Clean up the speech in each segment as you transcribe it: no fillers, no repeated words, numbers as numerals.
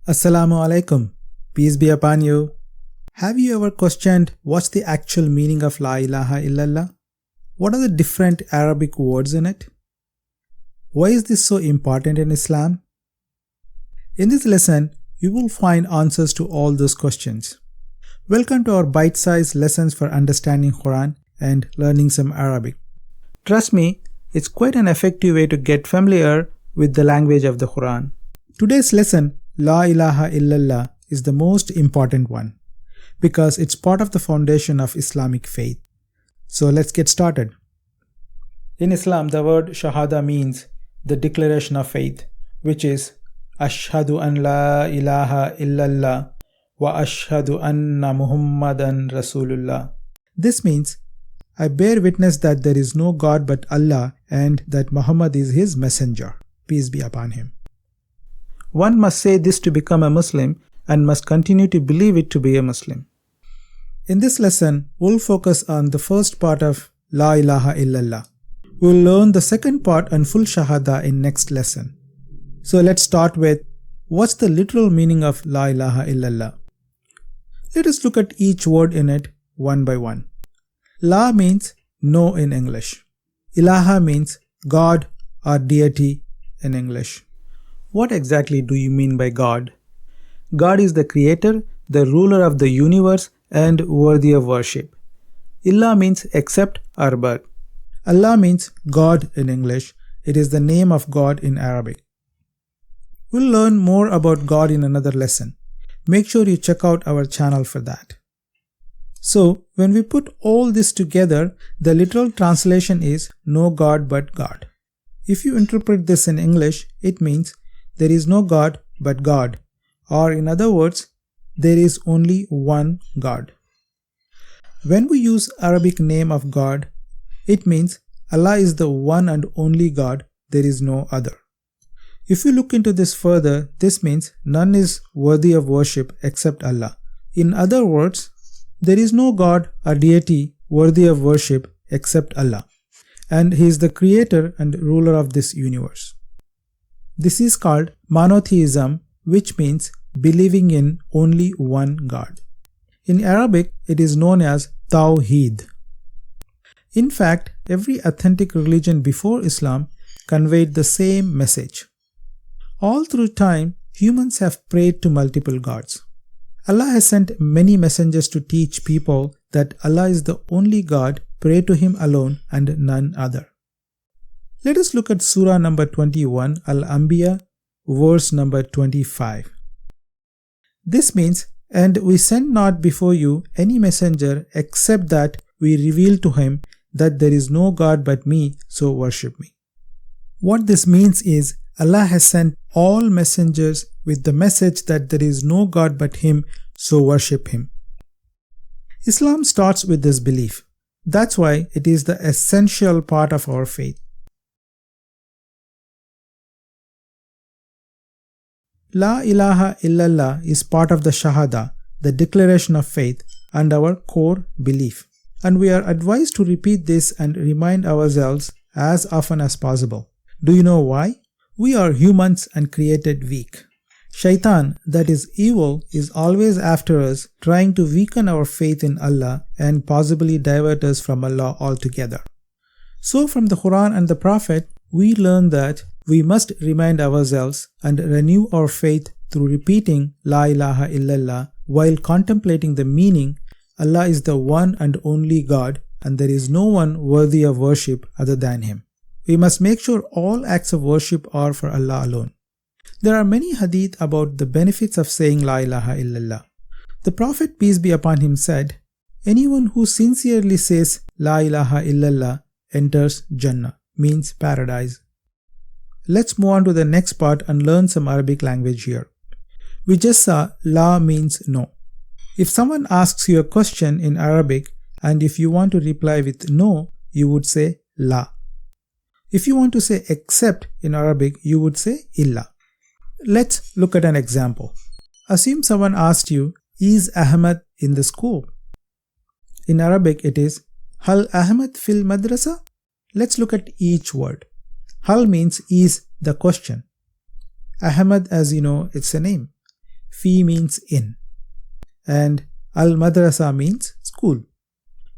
Assalamu alaikum. Peace be upon you. Have you ever questioned what's the actual meaning of La ilaha illallah? What are the different Arabic words in it? Why is this so important in Islam? In this lesson, you will find answers to all those questions. Welcome to our bite-sized lessons for understanding Quran and learning some Arabic. Trust me, it's quite an effective way to get familiar with the language of the Quran. Today's lesson, La ilaha illallah, is the most important one because it's part of the foundation of Islamic faith. So let's get started. In Islam, the word Shahada means the declaration of faith, which is Ashhadu an la ilaha illallah wa ashhadu anna Muhammadan Rasulullah. This means I bear witness that there is no God but Allah and that Muhammad is his messenger. Peace be upon him. One must say this to become a Muslim and must continue to believe it to be a Muslim. In this lesson, we'll focus on the first part of La ilaha illallah. We'll learn the second part and full Shahada in next lesson. So let's start with what's the literal meaning of La ilaha illallah. Let us look at each word in it one by one. La means no in English. Ilaha means God or deity in English. What exactly do you mean by God? God is the creator, the ruler of the universe and worthy of worship. Illah means except or but. Allah means God in English. It is the name of God in Arabic. We'll learn more about God in another lesson. Make sure you check out our channel for that. So, when we put all this together, the literal translation is no God but God. If you interpret this in English, it means there is no God but God, or in other words, there is only one God. When we use Arabic name of God, it means Allah is the one and only God, there is no other. If you look into this further, this means none is worthy of worship except Allah. In other words, there is no God or deity worthy of worship except Allah, and He is the creator and ruler of this universe. This is called monotheism, which means believing in only one God. In Arabic, it is known as Tawheed. In fact, every authentic religion before Islam conveyed the same message. All through time, humans have prayed to multiple gods. Allah has sent many messengers to teach people that Allah is the only God, pray to Him alone and none other. Let us look at Surah number 21, Al-Anbiya, verse number 25. This means, and we send not before you any messenger except that we reveal to him that there is no God but me, so worship me. What this means is Allah has sent all messengers with the message that there is no God but Him, so worship Him. Islam starts with this belief. That's why it is the essential part of our faith. La ilaha illallah is part of the Shahada, the declaration of faith, and our core belief. And we are advised to repeat this and remind ourselves as often as possible. Do you know why? We are humans and created weak. Shaitan, that is evil, is always after us, trying to weaken our faith in Allah and possibly divert us from Allah altogether. So from the Quran and the Prophet, we learn that we must remind ourselves and renew our faith through repeating La ilaha illallah while contemplating the meaning Allah is the one and only God and there is no one worthy of worship other than Him. We must make sure all acts of worship are for Allah alone. There are many hadith about the benefits of saying La ilaha illallah. The Prophet, peace be upon him, said, anyone who sincerely says La ilaha illallah enters Jannah, means paradise. Let's move on to the next part and learn some Arabic language here. We just saw La means no. If someone asks you a question in Arabic and if you want to reply with no, you would say La. If you want to say except in Arabic, you would say illa. Let's look at an example. Assume someone asked you, is Ahmad in the school? In Arabic it is, Hal Ahmad fil madrasa? Let's look at each word. Hal means is the question. Ahmad, as you know, it's a name. Fi means in. And al-madrasa means school.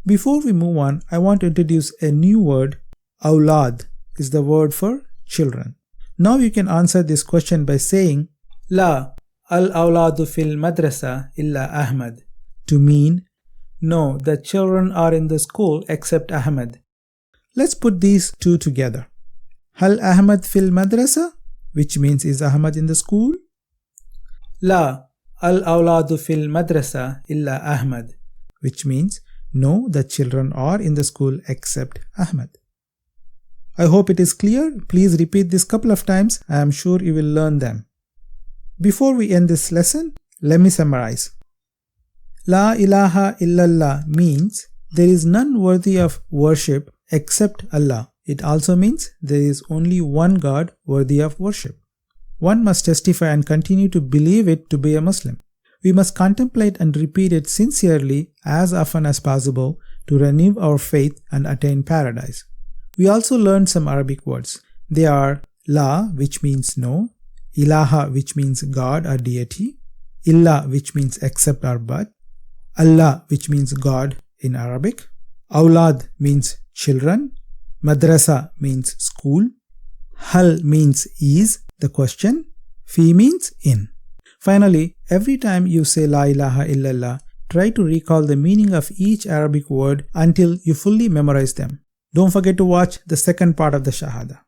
Before we move on, I want to introduce a new word. Awlad is the word for children. Now you can answer this question by saying La al-awladu fil madrasa illa Ahmad, to mean no, the children are in the school except Ahmad. Let's put these two together. Hal Ahmad fil madrasa, which means is Ahmad in the school? La al-awladu fil madrasa illa Ahmad, which means no, the children are in the school except Ahmad. I hope it is clear. Please repeat this couple of times. I am sure you will learn them. Before we end this lesson, let me summarize. La ilaha illallah means there is none worthy of worship except Allah. It also means there is only one God worthy of worship. One must testify and continue to believe it to be a Muslim. We must contemplate and repeat it sincerely as often as possible to renew our faith and attain paradise. We also learned some Arabic words. They are La, which means no, ilaha, which means God or deity, illa, which means except or but, Allah, which means God in Arabic, awlad means children, madrasa means school, hal means is, the question, fi means in. Finally, every time you say La ilaha illallah, try to recall the meaning of each Arabic word until you fully memorize them. Don't forget to watch the second part of the Shahada.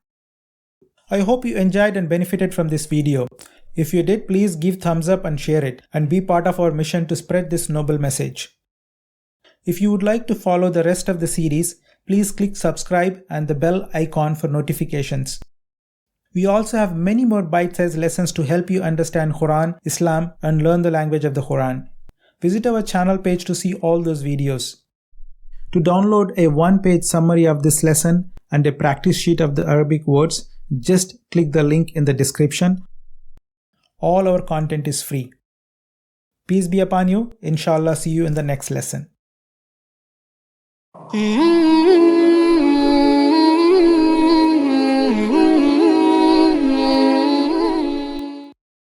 I hope you enjoyed and benefited from this video. If you did, please give thumbs up and share it and be part of our mission to spread this noble message. If you would like to follow the rest of the series, please click subscribe and the bell icon for notifications. We also have many more bite-sized lessons to help you understand Quran, Islam, and learn the language of the Quran. Visit our channel page to see all those videos. To download a one-page summary of this lesson and a practice sheet of the Arabic words, just click the link in the description. All our content is free. Peace be upon you. Inshallah, see you in the next lesson.